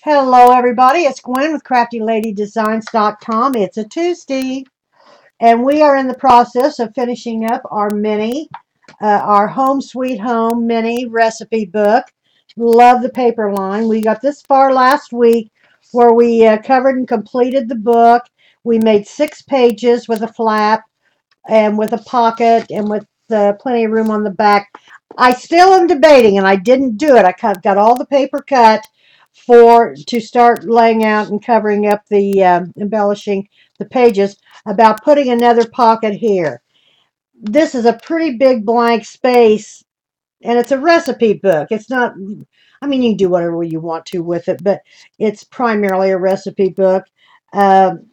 Hello, everybody. It's Gwen with CraftyLadyDesigns.com. It's a Tuesday, and we are in the process of finishing up our Home Sweet Home mini recipe book. Love the paper line. We got this far last week where we covered and completed the book. We made 6 pages with a flap and with a pocket and with plenty of room on the back. I still am debating, and I didn't do it. Got all the paper cut for to start laying out and covering up the embellishing the pages about putting another pocket here. This is a pretty big blank space, and it's a recipe book. It's not. I mean, you can do whatever you want to with it, but it's primarily a recipe book, and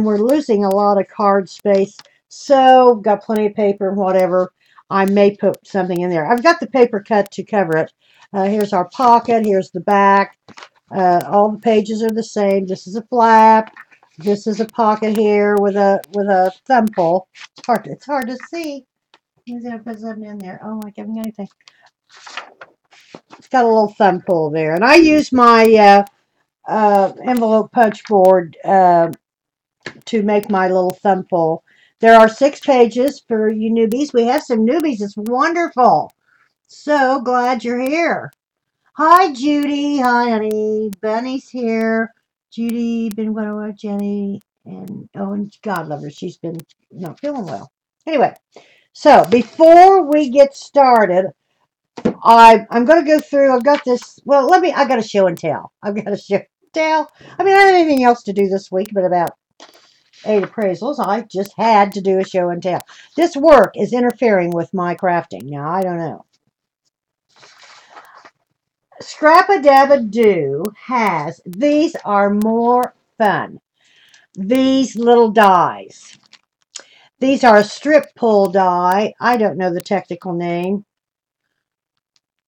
we're losing a lot of card space. So, got plenty of paper and whatever. I may put something in there. I've got the paper cut to cover it. Here's our pocket. Here's the back. All the pages are the same. This is a flap. This is a pocket here with a thumb pull. It's hard to see. He's gonna put something in there. Oh, I haven't got anything. It's got a little thumb pull there, and I use my envelope punch board to make my little thumb pull. There are 6 pages for you newbies. We have some newbies. It's wonderful. So glad you're here. Hi, Judy. Hi, honey. Bunny's here. Judy, been with Jenny, and God love her. She's been not feeling well. Anyway, so before we get started, I'm going to go through. I've got this. Well, I got a show and tell. I've got a show and tell. I mean, I don't have anything else to do this week, but about 8 appraisals. I just had to do a show and tell. This work is interfering with my crafting. Now, I don't know. Scrap-a-dab-a-doo has, these are more fun. These little dies. These are a strip pull die. I don't know the technical name.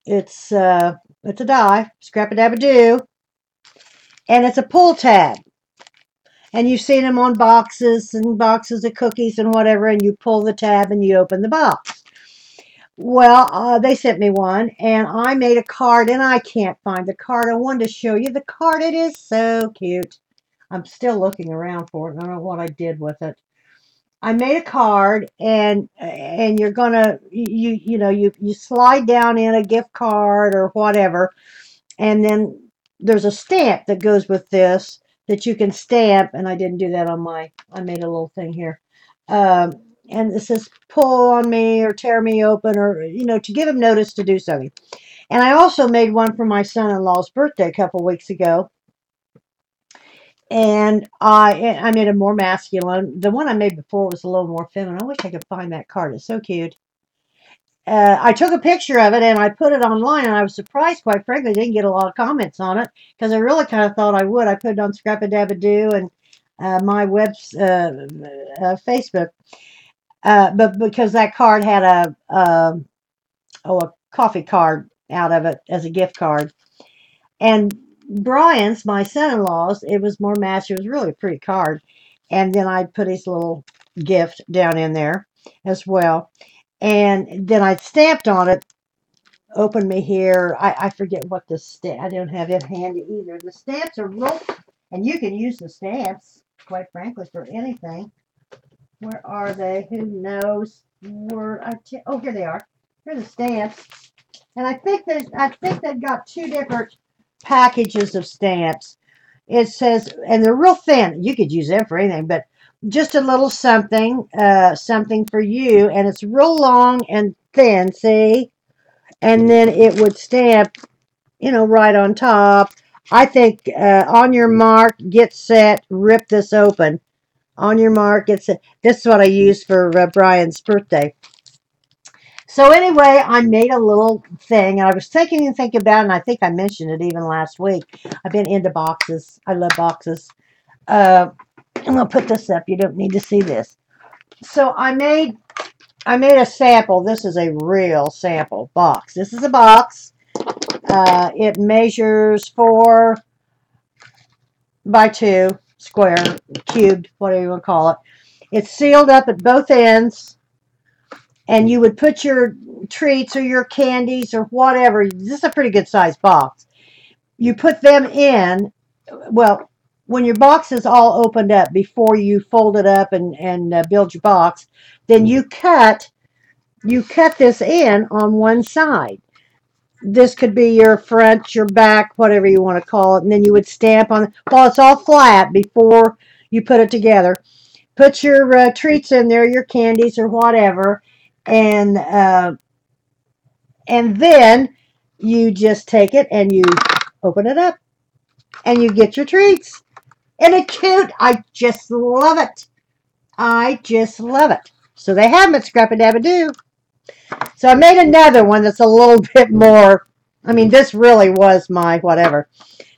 It's a die, Scrap-a-dab-a-doo, and it's a pull tab. And you've seen them on boxes and boxes of cookies and whatever, and you pull the tab and you open the box. Well, they sent me one, and I made a card, and I can't find the card. I wanted to show you the card. It is so cute. I'm still looking around for it, and I don't know what I did with it. I made a card, and you're gonna you slide down in a gift card or whatever, and then there's a stamp that goes with this that you can stamp, and I didn't do that on my. I made a little thing here. Um, and it says pull on me or tear me open, or to give him notice to do something. And I also made one for my son-in-law's birthday a couple weeks ago, and I made a more masculine. The one I made before was a little more feminine. I wish I could find that card. It's so cute. I took a picture of it and I put it online, and I was surprised, quite frankly, I didn't get a lot of comments on it because I really kind of thought I would. I put it on Scrap-a-Dab-a-Doo and my Facebook. But because that card had a coffee card out of it as a gift card, and Brian's, my son-in-law's, it was more matched. It was really a pretty card, and then I put his little gift down in there as well, and then I stamped on it. Open me here. I forget what the stamp. I don't have it handy either. The stamps are real, and you can use the stamps, quite frankly, for anything. Where are they? Who knows? Oh, here they are. Here are the stamps. And I think they've got 2 different packages of stamps. It says, and they're real thin. You could use them for anything, but just a little something, something for you. And it's real long and thin. See, and then it would stamp, right on top. I think on your mark, get set, rip this open. On your mark, get set. This is what I used for Brian's birthday. So anyway, I made a little thing, and I was thinking about it, and I think I mentioned it even last week. I've been into boxes. I love boxes. I'm gonna put this up. You don't need to see this. So I made a sample. This is a real sample box. This is a box. It measures 4 by 2 square, cubed, whatever you want to call it. It's sealed up at both ends, and you would put your treats or your candies or whatever. This is a pretty good sized box. You put them in, well, when your box is all opened up before you fold it up and build your box, then you cut this in on one side. This could be your front, your back, whatever you want to call it, and then you would stamp on while it's all flat before you put it together. Put your treats in there, your candies or whatever, and then you just take it and you open it up and you get your treats. And it's cute. I just love it. I just love it. So they have them at Scrap and Dabba-Doo. So I made another one that's a little bit more. I mean, this really was my whatever.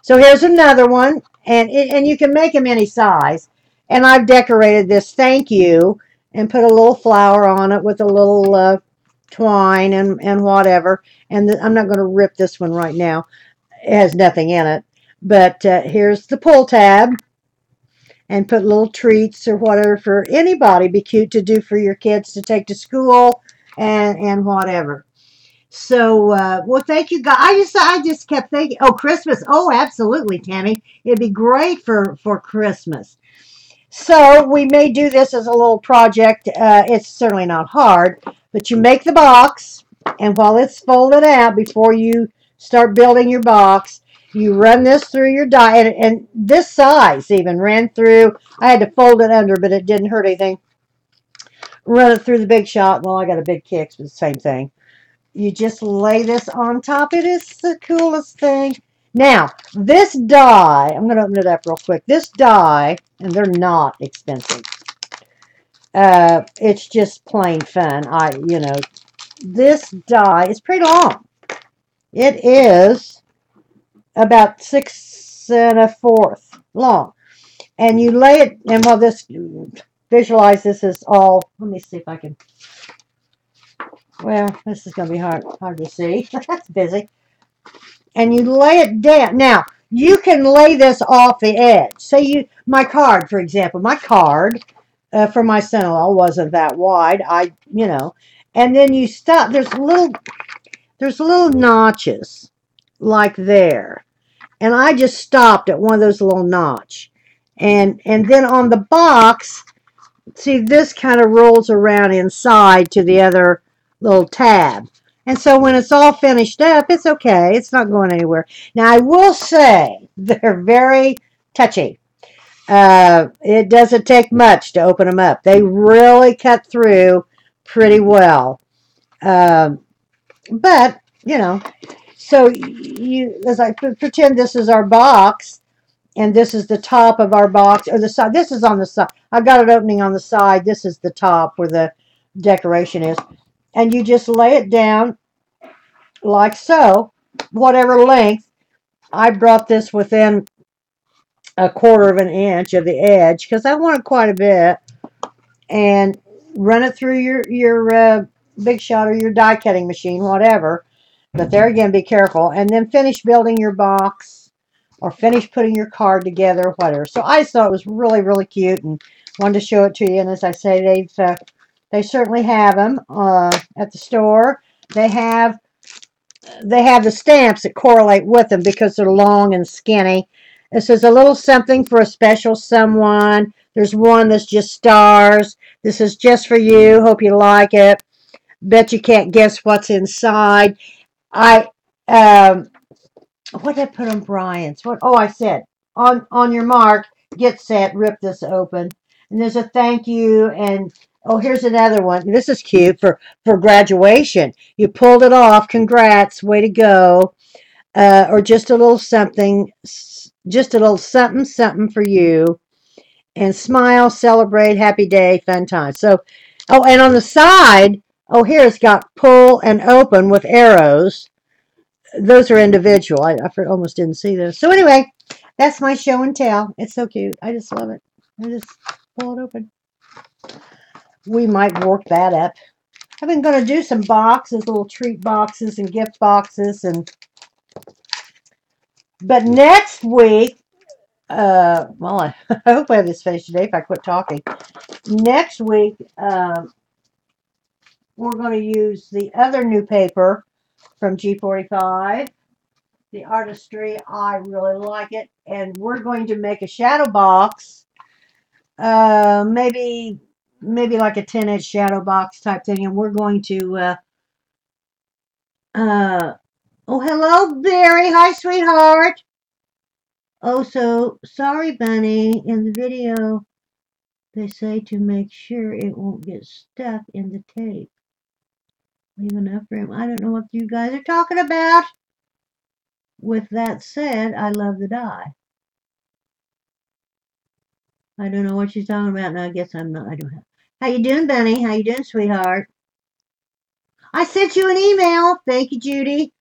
So here's another one, and you can make them any size. And I've decorated this thank you and put a little flower on it with a little twine and whatever. And I'm not going to rip this one right now. It has nothing in it. But here's the pull tab, and put little treats or whatever for anybody. Be cute to do for your kids to take to school and whatever. So, well, thank you, guys. I just kept thinking, oh, Christmas. Oh, absolutely, Tammy. It'd be great for Christmas. So we may do this as a little project. It's certainly not hard, but you make the box, and while it's folded out, before you start building your box, you run this through your die, and this size even ran through. I had to fold it under, but it didn't hurt anything. Run it through the Big Shot. Well, I got a Big Kicks, but the same thing. You just lay this on top. It is the coolest thing. Now, this die, I'm going to open it up real quick. This die, and they're not expensive. It's just plain fun. This die is pretty long. It is about 6 1/4 long. And you lay it, and while visualize this is all, let me see if I can, well, this is going to be hard to see. That's busy. And you lay it down. Now, you can lay this off the edge. Say my card, for example, my card for my son-in-law wasn't that wide. And then you stop. There's little notches like there, and I just stopped at one of those little notch, and then on the box, see this kind of rolls around inside to the other little tab. And so when it's all finished up, it's okay. It's not going anywhere. Now, I will say they're very touchy. It doesn't take much to open them up. They really cut through pretty well. Um, but, so as I pretend this is our box, and this is the top of our box, or the side. This is on the side. I've got it opening on the side. This is the top where the decoration is. And you just lay it down like so, whatever length. I brought this within 1/4 inch of the edge because I wanted quite a bit. And run it through your Big Shot or your die cutting machine, whatever. But there again, be careful. And then finish building your box or finish putting your card together, whatever. So I just thought it was really, really cute and wanted to show it to you. And as I say, they certainly have them at the store. They have the stamps that correlate with them because they're long and skinny. It says a little something for a special someone. There's one that's just stars. This is just for you. Hope you like it. Bet you can't guess what's inside. I what did I put on Brian's? What? Oh, I said on your mark, get set, rip this open, and there's a thank you. And oh, here's another one. This is cute for graduation. You pulled it off. Congrats, way to go. Or just a little something, just a little something, something for you. And smile, celebrate, happy day, fun time. So, oh, and on the side, oh, here it's got pull and open with arrows. Those are individual. I almost didn't see those. So anyway, that's my show and tell. It's so cute. I just love it. I just pull it open. We might work that up. I've been going to do some boxes, little treat boxes and gift boxes, but next week, well, I hope I have this finished today if I quit talking. Next week, we're going to use the other new paper from G45. the artistry. I really like it. And we're going to make a shadow box. Maybe like a 10-inch shadow box type thing. And we're going to, uh, oh, hello, Barry. Hi, sweetheart. Oh, so sorry, Bunny. In the video, they say to make sure it won't get stuck in the tape. Leave enough room. I don't know what you guys are talking about. With that said, I love the die. I don't know what she's talking about. No, I guess I'm not. I don't have. How you doing, Bunny? How you doing, sweetheart? I sent you an email. Thank you, Judy.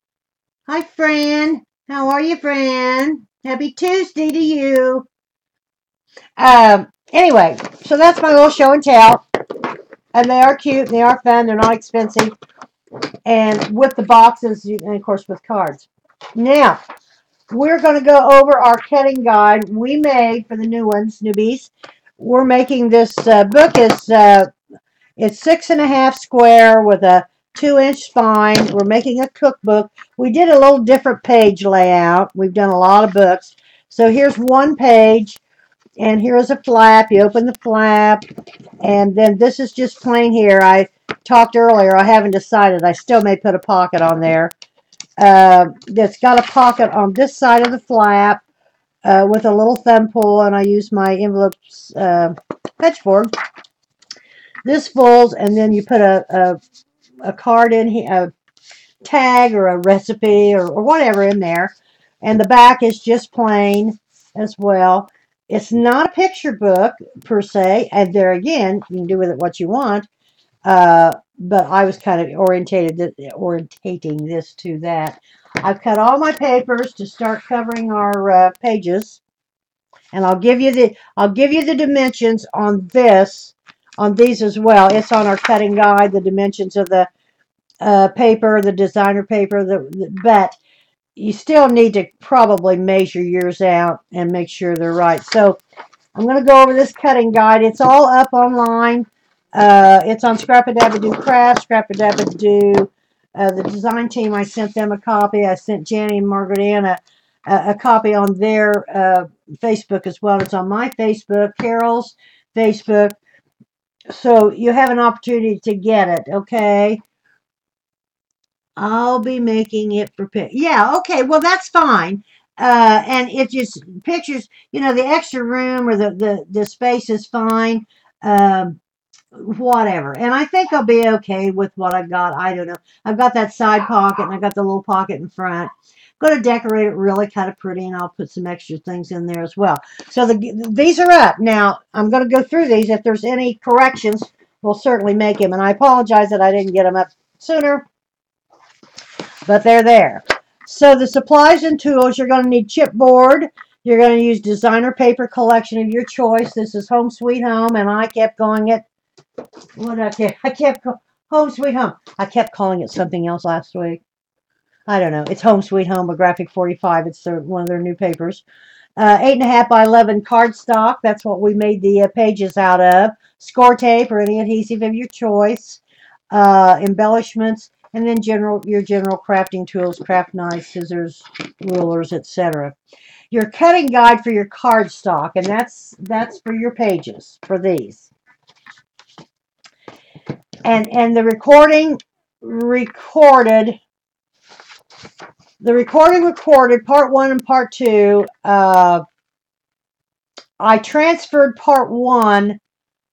Hi, Fran. How are you, Fran? Happy Tuesday to you. Anyway, so that's my little show and tell. And they are cute. They are fun. They're not expensive. And with the boxes, and of course with cards. Now, we're going to go over our cutting guide we made for the new ones, newbies. We're making this book is it's 6.5 square with a 2-inch spine. We're making a cookbook. We did a little different page layout. We've done a lot of books. So here's one page, and here's a flap. You open the flap, and then this is just plain here. I talked earlier. I haven't decided. I still may put a pocket on there. That's got a pocket on this side of the flap with a little thumb pull, and I use my envelopes fetch board. This folds, and then you put a card in here, a tag or a recipe or whatever in there. And the back is just plain as well. It's not a picture book per se, and there again, you can do with it what you want. But I was kind of orientating this to that. I've cut all my papers to start covering our pages, and I'll give you the dimensions on these as well. It's on our cutting guide, the dimensions of the paper, the designer paper, but you still need to probably measure yours out and make sure they're right. So I'm going to go over this cutting guide. It's all up online. It's on Scrap-A-Dab-A-Doo Craft, Scrap-A-Dab-A-Doo. The design team, I sent them a copy. I sent Jenny and Margaret Ann a copy on their Facebook as well. It's on my Facebook, Carol's Facebook. So you have an opportunity to get it, okay? I'll be making it for yeah, okay, well that's fine. And it just pictures, the extra room or the space is fine. Um, Whatever. And I think I'll be okay with what I've got. I don't know. I've got that side pocket and I've got the little pocket in front. I'm going to decorate it really kind of pretty, and I'll put some extra things in there as well. So these are up. Now, I'm going to go through these. If there's any corrections, we'll certainly make them. And I apologize that I didn't get them up sooner, but they're there. So the supplies and tools, you're going to need chipboard. You're going to use designer paper collection of your choice. This is Home Sweet Home, and I kept going it. I kept Home Sweet Home. I kept calling it something else last week. I don't know. It's Home Sweet Home, a Graphic 45. It's one of their new papers. 8.5 by 11 cardstock. That's what we made the pages out of. Score tape or any adhesive of your choice. Embellishments, and then your general crafting tools, craft knives, scissors, rulers, etc. Your cutting guide for your cardstock, and that's for your pages for these. And the recording recorded part 1 and part 2. I transferred part 1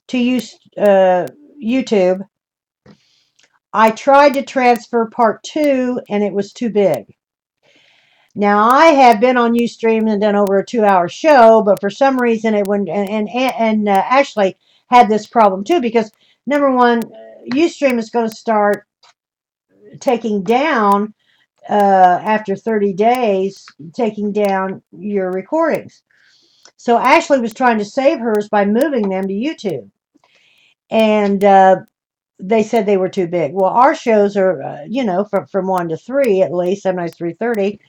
to use YouTube. I tried to transfer part 2 and it was too big. Now I have been on Ustream and done over a 2-hour show, but for some reason it wouldn't. And Ashley had this problem too, because number one, Ustream is going to start taking down after 30 days, taking down your recordings. So Ashley was trying to save hers by moving them to YouTube, and they said they were too big. Well, our shows are, from 1 to 3 at least, sometimes 3:30,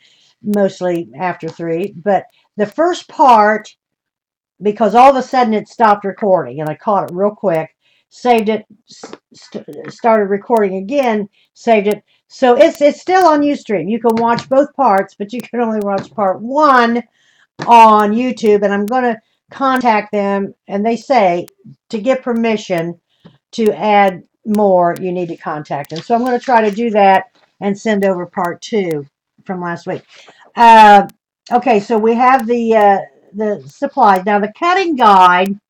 mostly after 3. But the first part, because all of a sudden it stopped recording, and I caught it real quick, saved it, started recording again, saved it. So it's still on Ustream. You can watch both parts, but you can only watch part one on YouTube. And I'm going to contact them, and they say to get permission to add more, you need to contact them. So I'm going to try to do that and send over part two from last week. Okay, so we have the supplies. Now the cutting guide,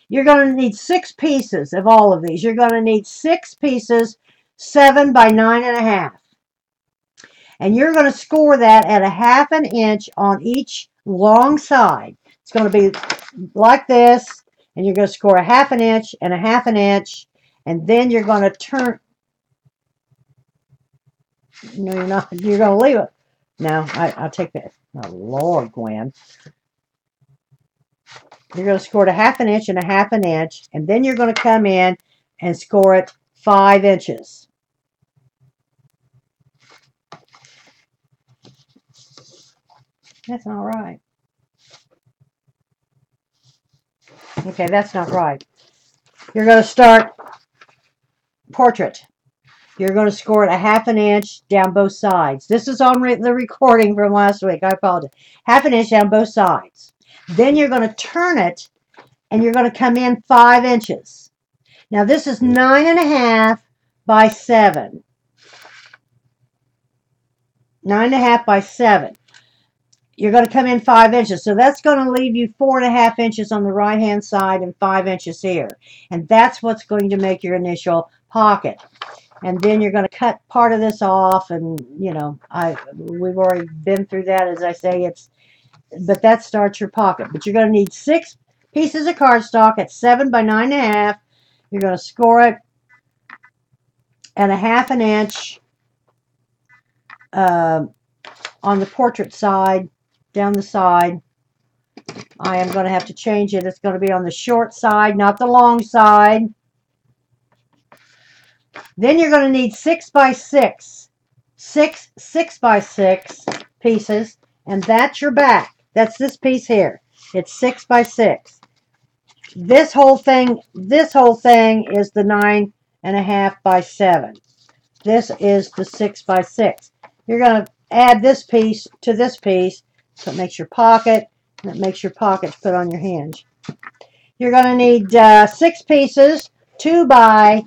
you're going to need 6 pieces of all of these. You're going to need 6 pieces, 7 by 9.5. And you're going to score that at 1/2 inch on each long side. It's going to be like this, and you're going to score 1/2 inch and 1/2 inch, and then you're going to turn. No, you're not. You're going to leave it. No, I'll take that. Oh, Lord, Gwen. You're going to score it 1/2 inch and 1/2 inch, and then you're going to come in and score it 5 inches. That's not right. Okay, that's not right. You're going to start portrait. You're going to score it 1/2 inch down both sides. This is on the recording from last week. I apologize. 1/2 inch down both sides. Then you're going to turn it, and you're going to come in 5 inches. Now this is 9.5 by 7. 9.5 by 7. You're going to come in 5 inches. So that's going to leave you 4.5 inches on the right hand side and 5 inches here. And that's what's going to make your initial pocket. And then you're going to cut part of this off, and you know, we've already been through that. As I say, but that starts your pocket. But you're going to need 6 pieces of cardstock at 7 by 9.5. You're going to score it at 1/2 inch on the portrait side, down the side. I am going to have to change it. It's going to be on the short side, not the long side. Then you're going to need 6 by 6. 6 by 6 pieces, and that's your back. That's this piece here. It's 6 by 6. This whole thing is the 9.5 by 7. This is the 6 by 6. You're going to add this piece to this piece, so it makes your pocket, and it makes your pocket to put on your hinge. You're going to need 6 pieces, 2 by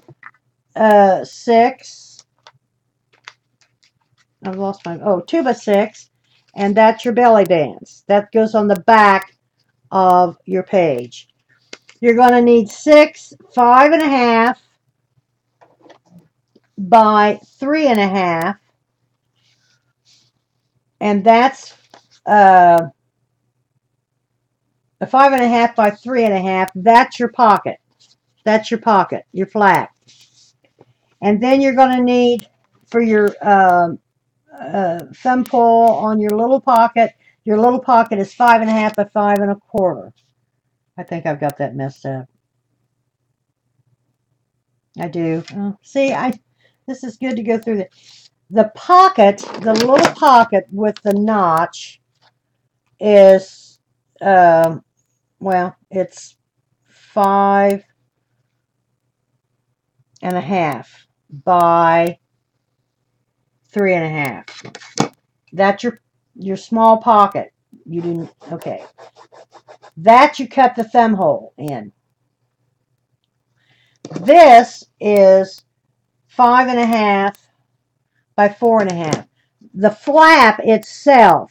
6. I've lost my, 2 by 6, and that's your belly bands. That goes on the back of your page. You're going to need 6 5.5 by 3.5, and that's a 5.5 by 3.5. That's your pocket. That's your pocket, your flap. And then you're going to need, for your thumb pull on your little pocket is 5.5 by 5.25. I think I've got that messed up. I do. Oh, see, this is good to go through the pocket. The little pocket with the notch is, well, it's 5.5 by 3.5. That's your small pocket. You do, okay. That you cut the thumb hole in. This is 5.5 by 4.5. The flap itself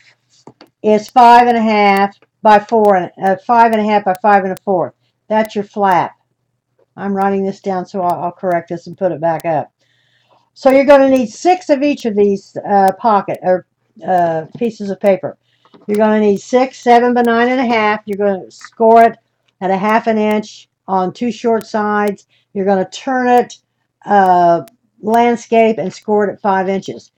is 5.5 by 5.5 by 5.25. That's your flap. I'm writing this down, so I'll correct this and put it back up. So you're going to need 6 of each of these pocket or pieces of paper. You're going to need 6, 7 by 9.5. You're going to score it at 1/2 inch on 2 short sides. You're going to turn it landscape and score it at 5 inches.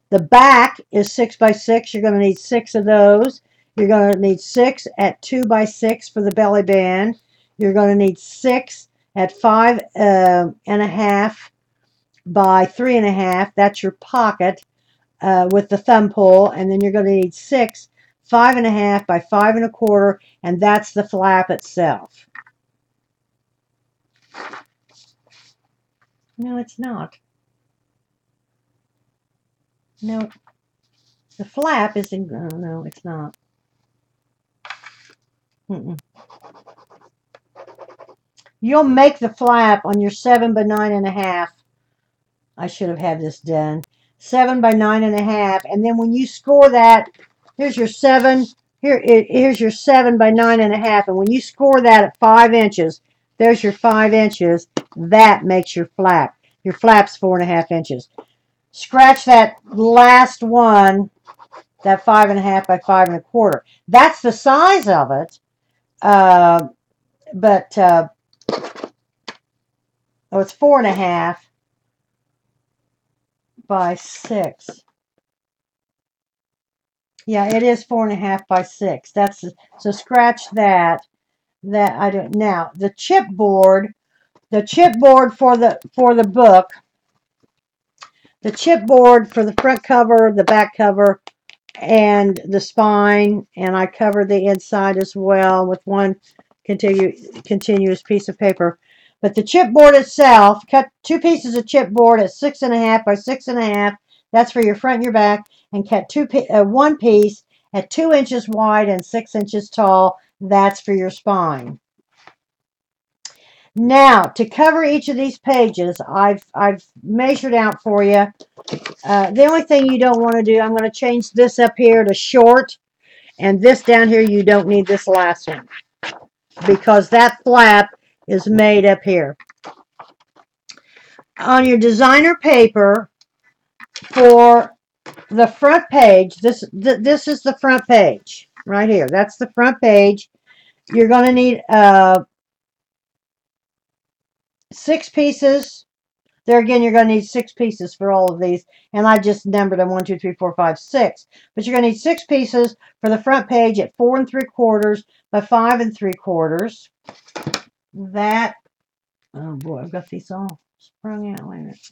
The back is 6 by 6. You're going to need 6 of those. You're going to need 6 at 2 by 6 for the belly band. You're going to need 6 at 5.5 by 3.5. That's your pocket with the thumb pull. And then you're going to need 6 5.5 by 5.25, and that's the flap itself. No, it's not. No, the flap is in, oh no, it's not. Mm-mm. You'll make the flap on your 7 by 9.5. I should have had this done. 7 by 9.5, and then when you score that, here's your 7. Here's your 7 by 9.5, and when you score that at 5 inches, there's your 5 inches. That makes your flap. Your flap's 4.5 inches. Scratch that last one, that 5.5 by 5.25. That's the size of it. But oh, it's 4.5 by 6. Yeah, it is 4.5 by 6. That's so scratch that. That I don't now the chipboard. The chipboard for the book. The chipboard for the front cover, the back cover, and the spine, and I cover the inside as well with one continuous piece of paper. But the chipboard itself, cut 2 pieces of chipboard at 6.5 by 6.5. That's for your front and your back, and cut one piece at 2 inches wide and 6 inches tall. That's for your spine. Now, to cover each of these pages, I've measured out for you. The only thing you don't want to do, I'm going to change this up here to short, and this down here, you don't need this last one, because that flap is made up here. On your designer paper, for the front page, this is the front page, right here. That's the front page. You're going to need 6 pieces. There again, you're going to need 6 pieces for all of these, and I just numbered them 1, 2, 3, 4, 5, 6. But you're going to need 6 pieces for the front page at 4 3/4 by 5 3/4. That, oh boy, I've got these all sprung out. Wait a minute.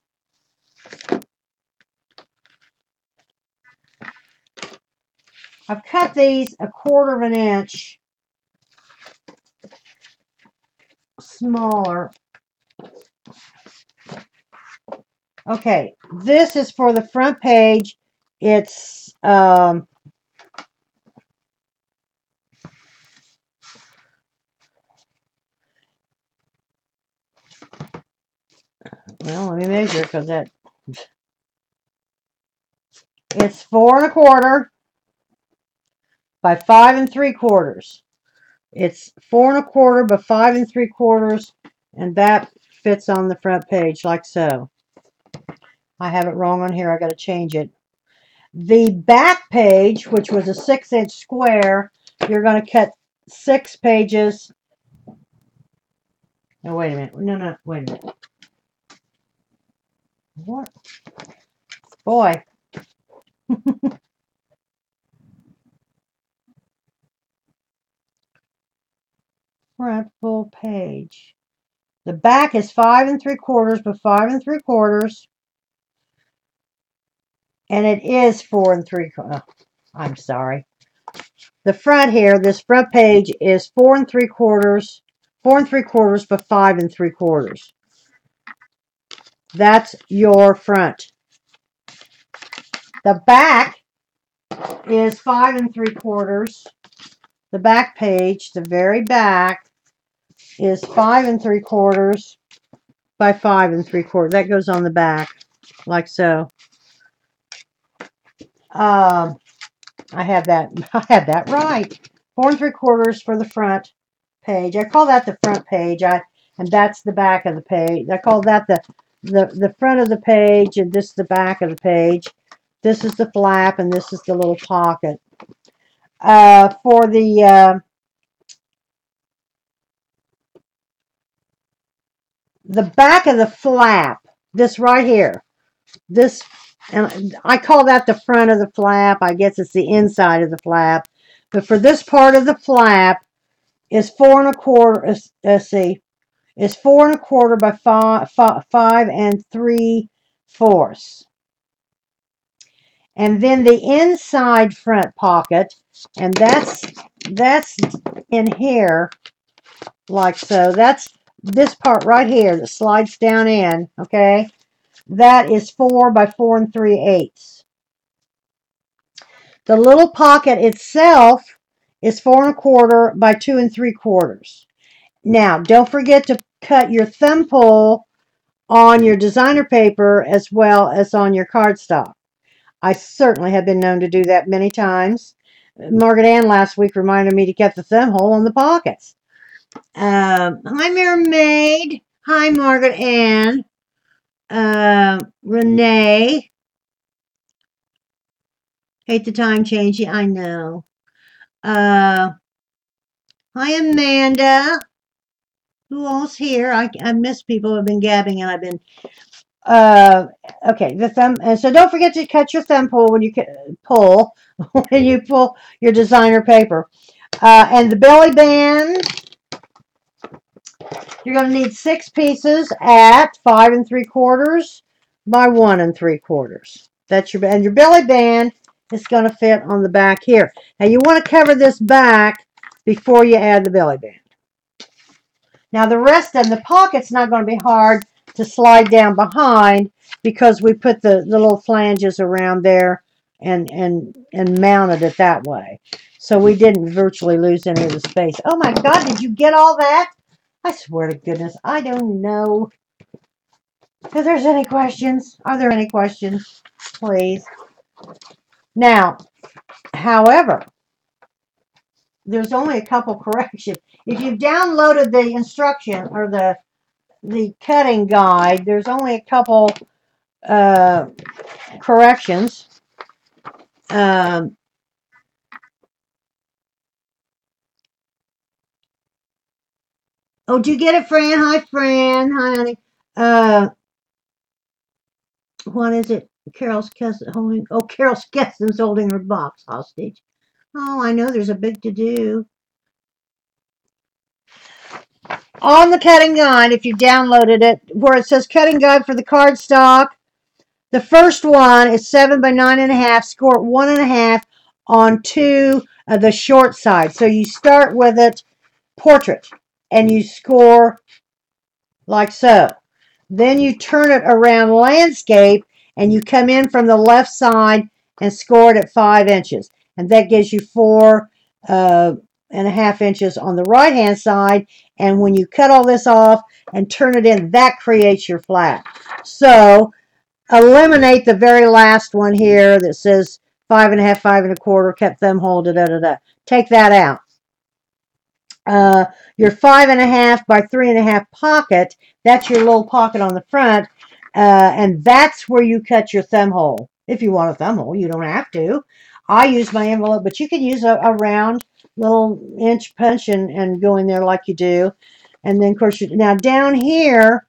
I've cut these 1/4 inch smaller. Okay, this is for the front page. It's well, let me measure because that it's 4 1/4 by 5 3/4. It's 4 1/4 by 5 3/4, and that fits on the front page like so. I have it wrong on here. I got to change it. The back page, which was a 6-inch square, you're going to cut 6 pages. No, wait a minute. No, wait a minute. What? Boy. Front full page. The back is 5 3/4 by 5 3/4, and it is 4 3/4. Oh, I'm sorry. The front here, this front page is 4 3/4, 4 3/4 by 5 3/4. That's your front. The back is 5 3/4. The back page, the very back, is 5 3/4 by 5 3/4. That goes on the back, like so. I had that right. 4 3/4 for the front page. I call that the front page. And that's the back of the page. I call that the front of the page, and this is the back of the page. This is the flap, and this is the little pocket. For the back of the flap, this right here, this, and I call that the front of the flap. I guess it's the inside of the flap. But for this part of the flap is 4 1/4. Let's see, is 4 1/4 by 5 3/4. And then the inside front pocket, and that's in here, like so. That's this part right here that slides down in, okay? That is 4 by 4 3/8. The little pocket itself is 4 1/4 by 2 3/4. Now, don't forget to cut your thumb pull on your designer paper as well as on your cardstock. I certainly have been known to do that many times. Margaret Ann last week reminded me to cut the thumb hole on the pockets. Hi, Mermaid. Hi, Margaret Ann. Renee. Hate the time change. I know. Hi, Amanda. Who all's here? I miss people who have been gabbing, and I've been. Okay, the thumb. And so don't forget to cut your thumb pull when you pull when you pull your designer paper. And the belly band. You're going to need 6 pieces at 5 3/4 by 1 3/4. That's your belly band is going to fit on the back here. Now you want to cover this back before you add the belly band. Now the rest and the pocket's not going to be hard to slide down behind because we put the little flanges around there and mounted it that way. So we didn't virtually lose any of the space. Oh my God, did you get all that? I swear to goodness, I don't know if there's any questions. Are there any questions? Please. Now, however, there's only a couple corrections. If you've downloaded the instruction or the cutting guide, there's only a couple corrections. Oh, do you get it, Fran? Hi, Fran. Hi, honey. What is it? Carol's cousin holding. Oh, Carol's cousin's holding her box hostage. Oh, I know there's a big to-do. On the cutting guide, if you downloaded it, where it says cutting guide for the cardstock, the first one is 7 by 9.5. Score it 1.5 on the short side. So you start with it portrait and you score like so. Then you turn it around landscape and you come in from the left side and score it at 5 inches. And that gives you 4.5 inches on the right hand side. And when you cut all this off and turn it in, that creates your flat. So eliminate the very last one here that says 5.5, 5 1/4, cut thumb hole, Take that out. Your 5.5 by 3.5 pocket, that's your little pocket on the front, and that's where you cut your thumb hole. If you want a thumb hole, you don't have to. I use my envelope, but you can use a round little inch punch and go in there like you do. And then, of course, now down here,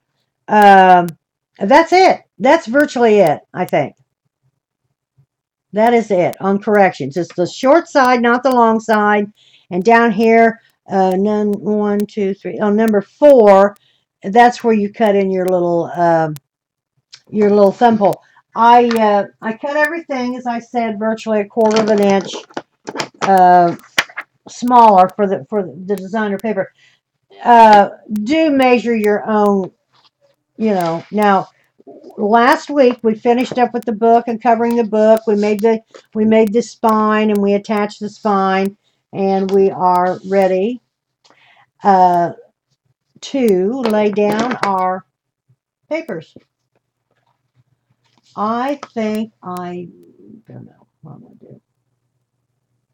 that's it. That's virtually it, I think. That is it on corrections. It's the short side, not the long side. And down here, one, two, three. On number 4, that's where you cut in your little thumb hole. I cut everything, as I said, virtually 1/4 of an inch smaller for the designer paper. Do measure your own. Now last week we finished up with the book and covering the book. We made the spine and we attached the spine, and we are ready to lay down our papers. I think I don't know what I'm going to do.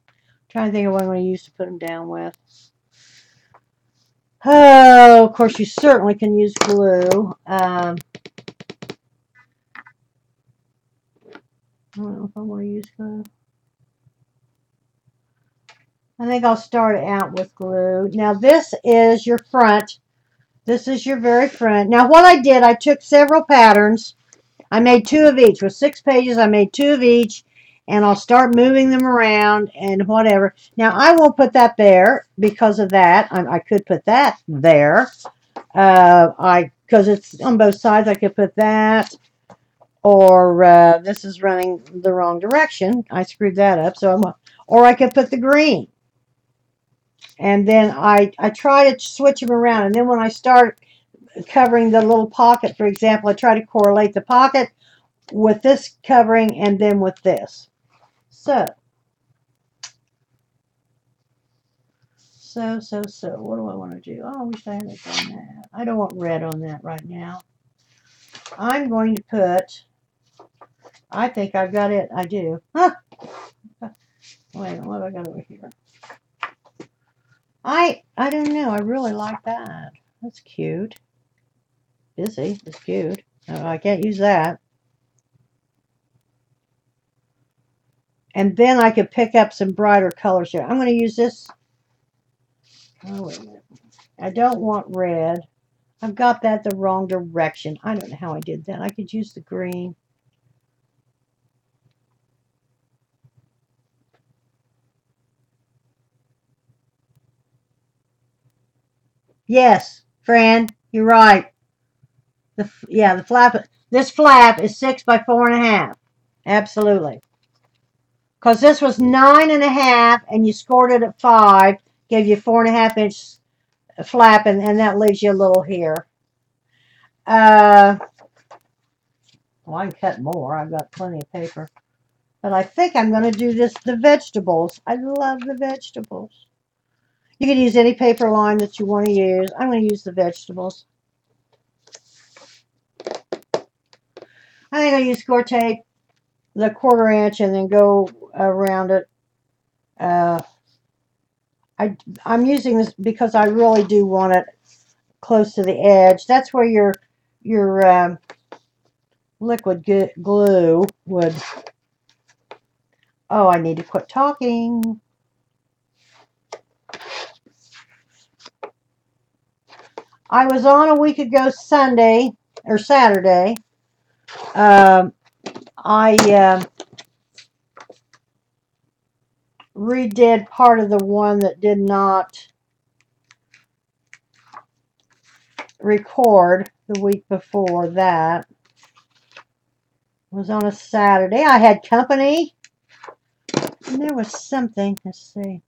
I'm trying to think of what I'm going to use to put them down with. Oh, of course, you certainly can use glue. I don't know if I want to use glue. I think I'll start it out with glue. Now, this is your front. This is your very front. Now, what I did, I took several patterns. I made 2 of each. With 6 pages, I made 2 of each, and I'll start moving them around and whatever. Now, I won't put that there because of that. I could put that there. Because it's on both sides, I could put that. Or this is running the wrong direction. I screwed that up. Or I could put the green. And then I try to switch them around. And then when I start covering the little pocket, for example, I try to correlate the pocket with this covering and then with this. So So. What do I want to do? Oh, I wish I hadn't done that. I don't want red on that right now. I'm going to put, I think I've got it. I do. Huh. Wait, what have I got over here? I don't know. I really like that. That's cute. Busy. It's cute. Oh, I can't use that. And then I could pick up some brighter colors here. I'm going to use this. Oh, wait a minute. I don't want red. I've got that the wrong direction. I don't know how I did that. I could use the green. Yes, Fran, you're right. The flap. This flap is 6 by 4.5. Absolutely. Because this was 9.5, and you scored it at 5. Gave you 4.5 inch flap, and that leaves you a little here. Well, I can cut more. I've got plenty of paper. But I think I'm going to do the vegetables. I love the vegetables. You can use any paper line that you want to use. I'm going to use the vegetables. I think I'll use score tape, the 1/4 inch, and then go around it. I'm using this because I really do want it close to the edge. That's where your liquid glue would. Oh, I need to quit talking. I was on a week ago Sunday or Saturday. I redid part of the one that did not record the week before that. It was on a Saturday. I had company. And there was something. Let's see.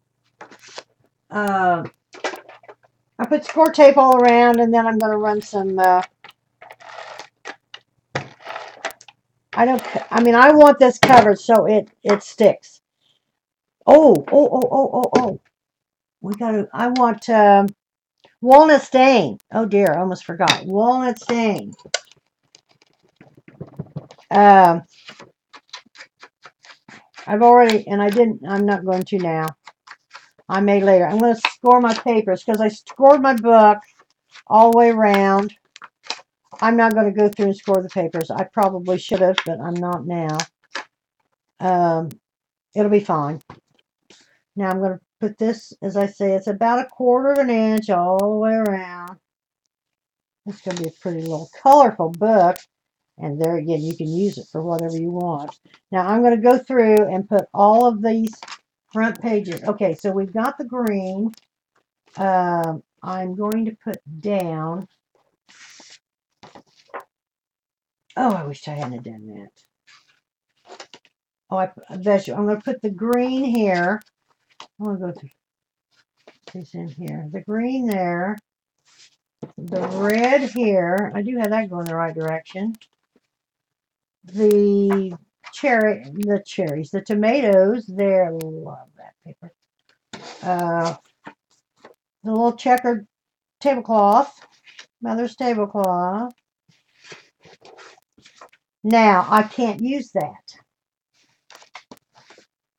I put score tape all around, and then I'm going to run some. I want this covered so it sticks. Oh. I want walnut stain. Oh dear, I almost forgot. Walnut stain. I've already, and I'm not going to now. I may later. I'm going to score my papers because I scored my book all the way around. I'm not going to go through and score the papers. I probably should have, but I'm not now. It'll be fine. Now I'm going to put this, as I say, it's about 1/4 inch all the way around. It's going to be a pretty little colorful book. And there again, you can use it for whatever you want. Now I'm going to go through and put all of these front pages. Okay, so we've got the green. I'm going to put down. Oh, I wish I hadn't done that. Oh, I'm going to put the green here. I'm going to go through this in here. The green there. The red here. I do have that going the right direction. The cherries, the tomatoes there. Love that paper. The little checkered tablecloth, mother's tablecloth. Now, I can't use that.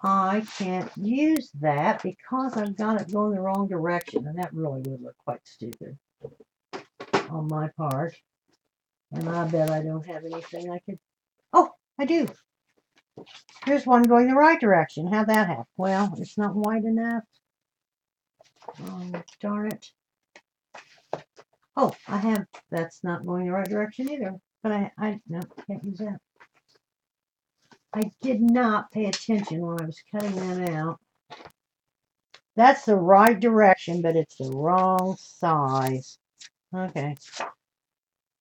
I can't use that because I've got it going the wrong direction, and that really would look quite stupid on my part. And I bet I don't have anything I could. Oh, I do. Here's one going the right direction. How'd that happen? Well, it's not wide enough. Oh, darn it. Oh, that's not going the right direction either. But no, can't use that. I did not pay attention when I was cutting that out. That's the right direction, but it's the wrong size. Okay.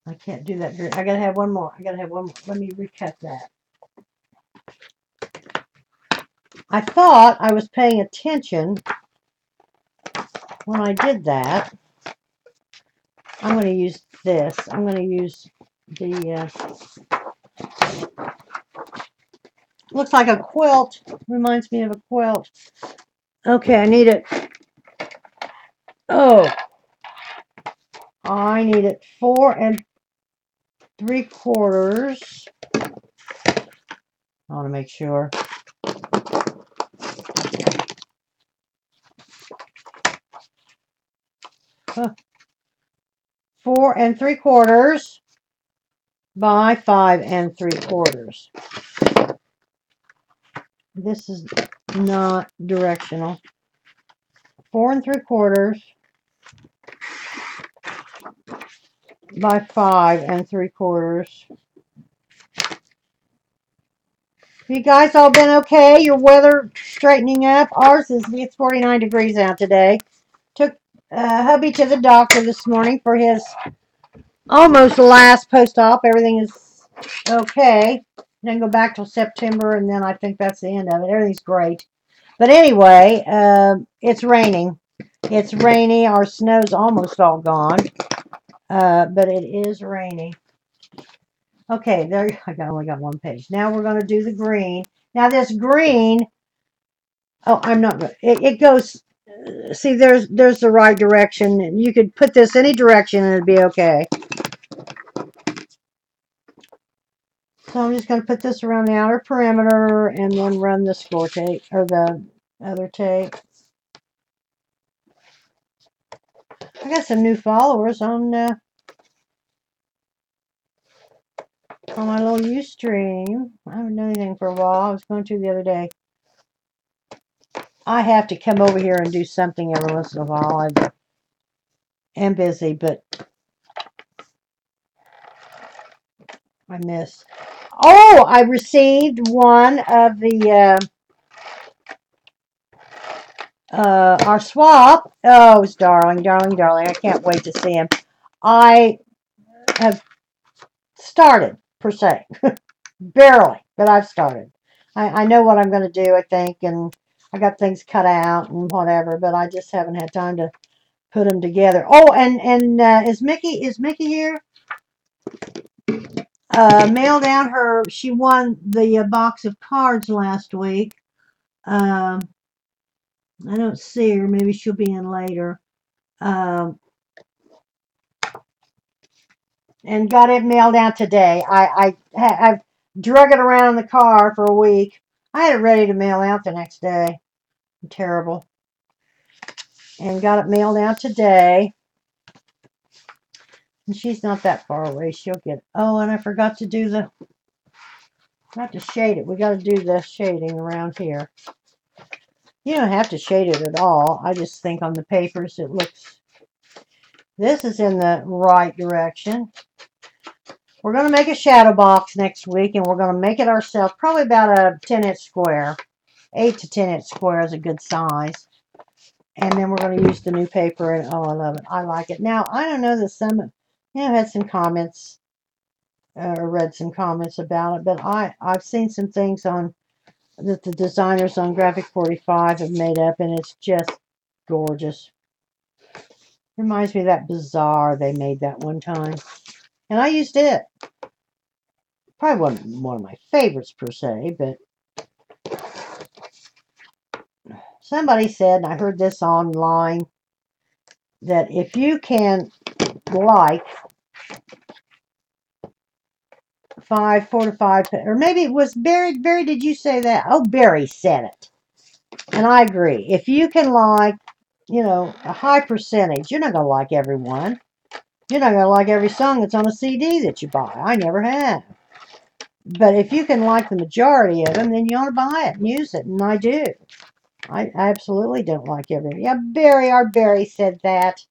I can't do that. I gotta have one more. Let me recut that. I thought I was paying attention when I did that. I'm going to use this. I'm going to use the, looks like a quilt. Reminds me of a quilt. Okay, I need it Oh, I need it 4 3/4. I want to make sure. Huh. 4 3/4 by 5 3/4. This is not directional. 4 3/4 by 5 3/4. You guys all been okay? Your weather straightening up? Ours is, it's 49 degrees out today. Took hubby to the doctor this morning for his almost last post-op. Everything is okay. Then go back till September, and then I think that's the end of it. Everything's great. But anyway, it's raining. It's rainy. Our snow's almost all gone, but it is rainy. Okay, there. I only got one page. Now we're going to do the green. Now this green. Oh, I'm not good. It goes. See, there's the right direction. You could put this any direction and it'd be okay. So I'm just going to put this around the outer perimeter and then run the score tape or the other tape. I got some new followers on my little Ustream. I haven't done anything for a while. I was going to the other day. I have to come over here and do something every once in a while. I am busy, but I miss. Oh, I received one of the our swap. Oh, it's darling, darling, darling. I can't wait to see him. I have started, per se. Barely, but I've started. I know what I'm going to do, I think, and I got things cut out and whatever, but I just haven't had time to put them together. Oh, and is Mickey here? Mailed out her. She won the box of cards last week. Um, I don't see her. Maybe she'll be in later. Um, and got it mailed out today. I've drug it around in the car for a week. I had it ready to mail out the next day. Terrible. And got it mailed out today. And she's not that far away. She'll get it. Oh, and I forgot to do the, not to shade it. We got to do the shading around here. You don't have to shade it at all. I just think on the papers it looks, this is in the right direction. We're going to make a shadow box next week, and we're going to make it ourselves. Probably about a 10-inch square. 8 to 10-inch square is a good size. And then we're going to use the new paper, and oh, I love it. I like it. Now, I don't know that some, had some comments, or read some comments about it, but I've seen some things on that the designers on Graphic 45 have made up, and it's just gorgeous. Reminds me of that bazaar they made that one time. And I used it. Probably wasn't one of my favorites per se, but somebody said, and I heard this online, that if you can like 4 to 5, or maybe it was Barry. Barry, did you say that? Oh, Barry said it. And I agree. If you can like, a high percentage, you're not going to like everyone. You're not going to like every song that's on a CD that you buy. I never have. But if you can like the majority of them, then you ought to buy it and use it. And I do. I absolutely don't like everything. Yeah, Barry, our Barry said that.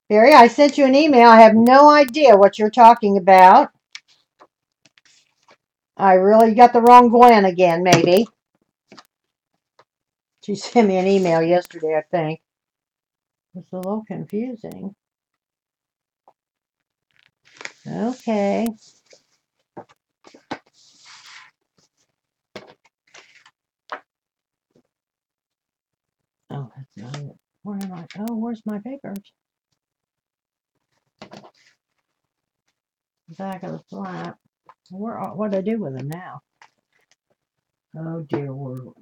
Barry, I sent you an email. I have no idea what you're talking about. I really got the wrong Gwen again, maybe. She sent me an email yesterday, I think. It's a little confusing. Okay. Oh, that's not it. Where am I? Oh, where's my papers? Back of the flap. What do I do with them now? Oh, dear world.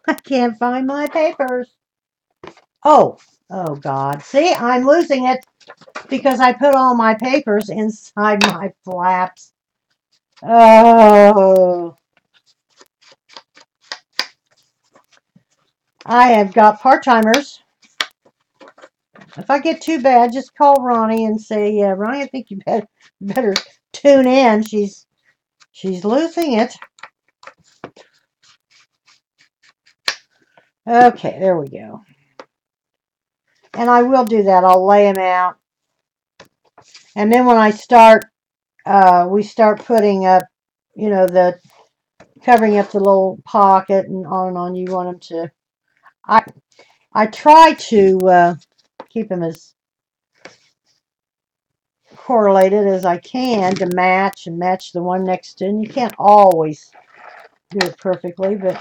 I can't find my papers. Oh, oh God. See, I'm losing it because I put all my papers inside my flaps. Oh, I have got part-timers. If I get too bad, just call Ronnie and say, yeah, Ronnie, I think you better tune in. She's losing it. Okay, there we go. And I will do that. I'll lay them out. And then when I start, we start putting up, you know, covering up the little pocket and on and on. You want them to, I try to keep them as correlated as I can to match and match the one next to, and you can't always do it perfectly, but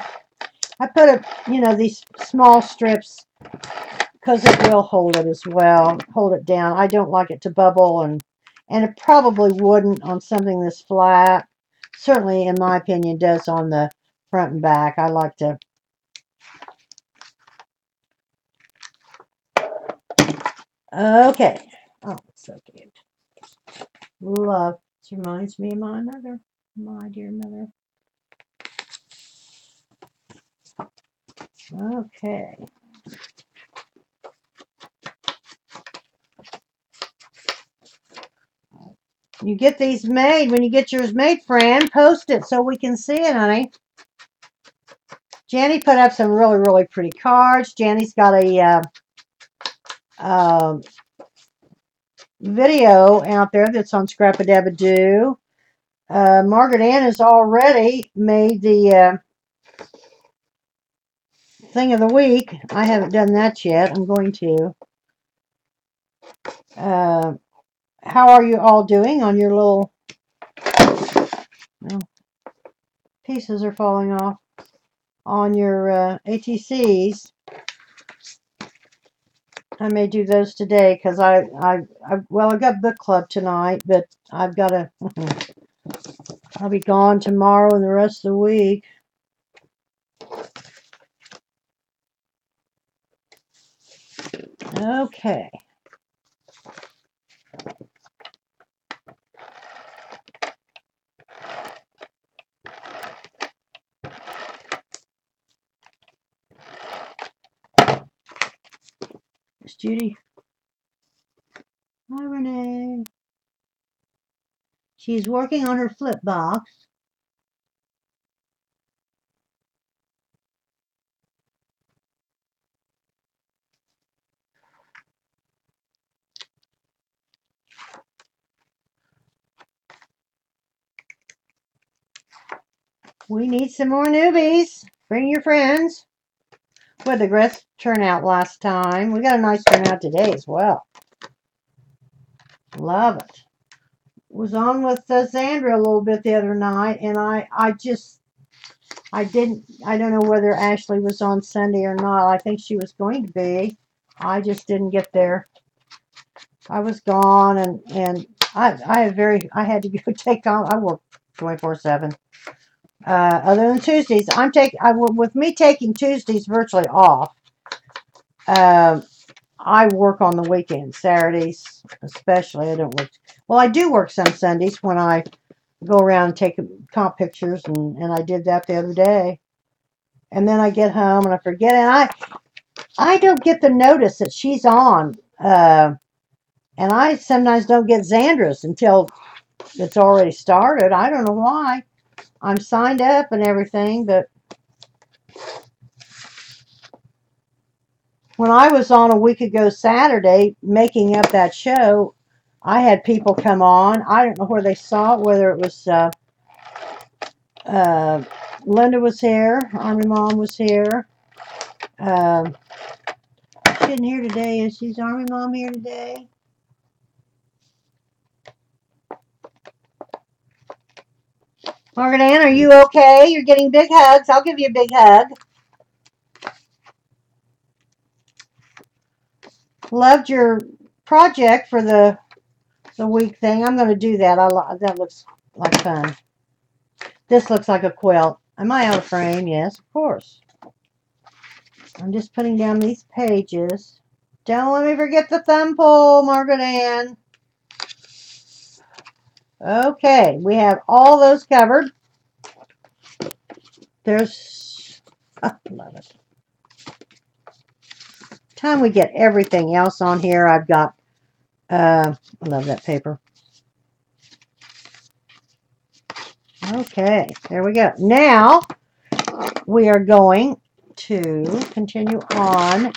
I put up, you know, these small strips because it will hold it as well, hold it down. I don't like it to bubble, and it probably wouldn't on something this flat. Certainly, in my opinion, does on the front and back. I like to. Okay. Oh, it's so cute. Love. This reminds me of my mother, my dear mother. Okay. You get these made. When you get yours made, Fran, post it so we can see it, honey. Janny put up some really, really pretty cards. Janny's got a video out there that's on Scrap-a-Dab-a-Doo. Margaret Ann has already made the thing of the week. I haven't done that yet. I'm going to. How are you all doing on your little... Well, pieces are falling off on your ATCs. I may do those today because well, I've got book club tonight, but I've got to, I'll be gone tomorrow and the rest of the week. Okay. It's Judy. Hi, Renee. She's working on her flip box. We need some more newbies. Bring your friends. What the great turnout last time. We got a nice turnout today as well. Love it. Was on with Zandra a little bit the other night, and I don't know whether Ashley was on Sunday or not. I think she was going to be. I just didn't get there. I was gone, and I had to go take on. I work 24/7. Other than Tuesdays, with me taking Tuesdays virtually off. I work on the weekends, Saturdays especially. I don't work. Well, I do work some Sundays when I go around and take comp pictures, and I did that the other day. And then I get home and I forget, and I don't get the notice that she's on. And I sometimes don't get Zandra's until it's already started. I don't know why. I'm signed up and everything, but when I was on a week ago Saturday making up that show, I had people come on. I don't know where they saw it, whether it was Linda was here, Army Mom was here. She isn't here today. Is she's Army Mom here today? Margaret Ann, are you okay? You're getting big hugs. I'll give you a big hug. Loved your project for the week thing. I'm going to do that. That looks like fun. This looks like a quilt. Am I out of frame? Yes, of course. I'm just putting down these pages. Don't let me forget the thumb pull, Margaret Ann. Okay, we have all those covered. There's, I love it. Time we get everything else on here, I've got, I love that paper. Okay, there we go. Now, we are going to continue on.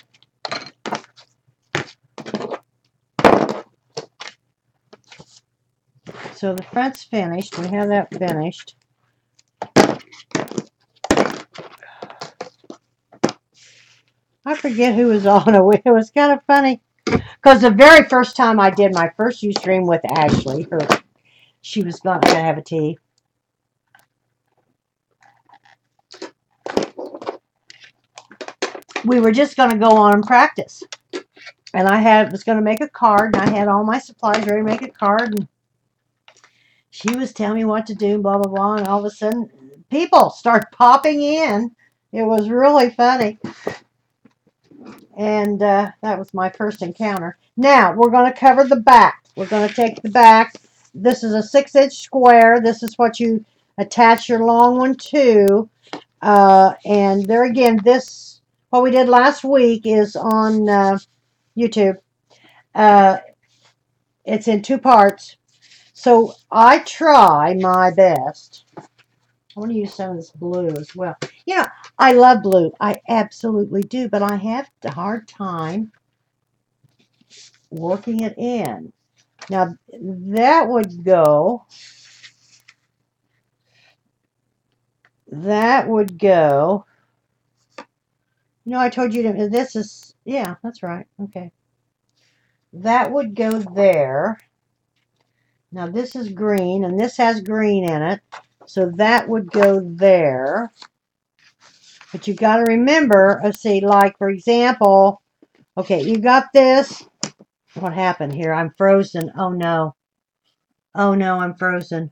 So the front's finished. We have that finished. I forget who was on it. It was kind of funny. Because the very first time I did my first Ustream with Ashley, she was going to have a tea. We were just going to go on and practice. And I was going to make a card, and I had all my supplies ready to make a card, and she was telling me what to do, blah, blah, blah, and all of a sudden, people start popping in. It was really funny. And that was my first encounter. Now, we're going to cover the back. We're going to take the back. This is a 6-inch square. This is what you attach your long one to. And there again, what we did last week is on YouTube. It's in 2 parts. So I try my best. I want to use some of this blue as well. You know, I love blue. I absolutely do. But I have a hard time working it in. Now, that would go. That would go. You know, I told you to. This is. Yeah, that's right. Okay. That would go there. Now, this is green, and this has green in it. So that would go there. But you got to remember, see, like, for example, okay, you got this. What happened here? I'm frozen. Oh, no. Oh, no, I'm frozen.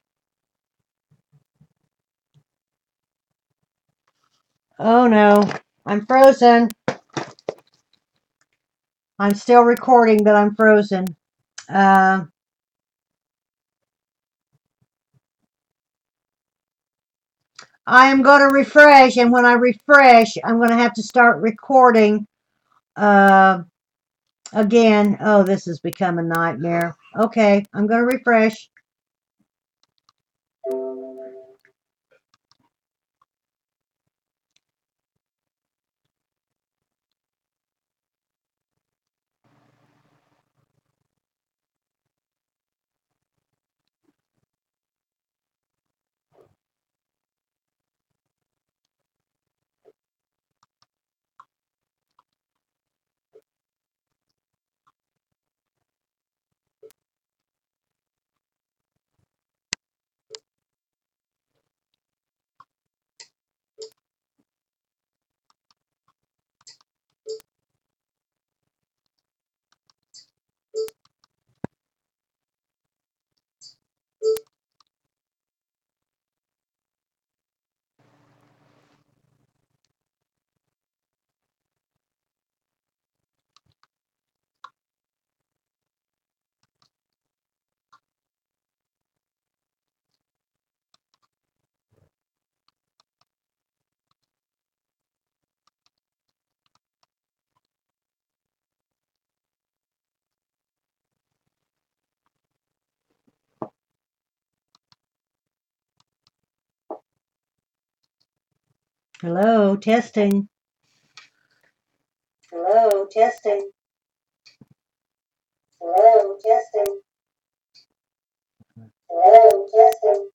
Oh, no. I'm frozen. I'm still recording, but I'm frozen. I am going to refresh, and when I refresh, I'm going to have to start recording again. Oh, this has become a nightmare. Okay, I'm going to refresh. Hello, testing. Hello, testing. Hello, testing. Hello, testing.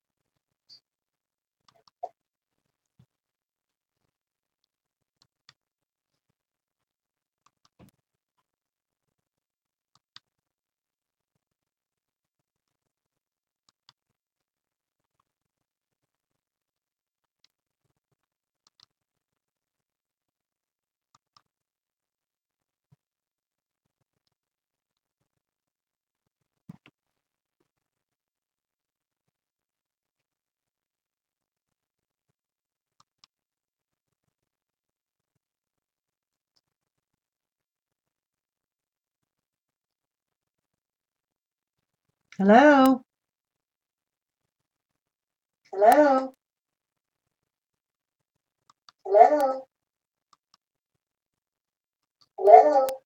Hello? Hello? Hello? Hello?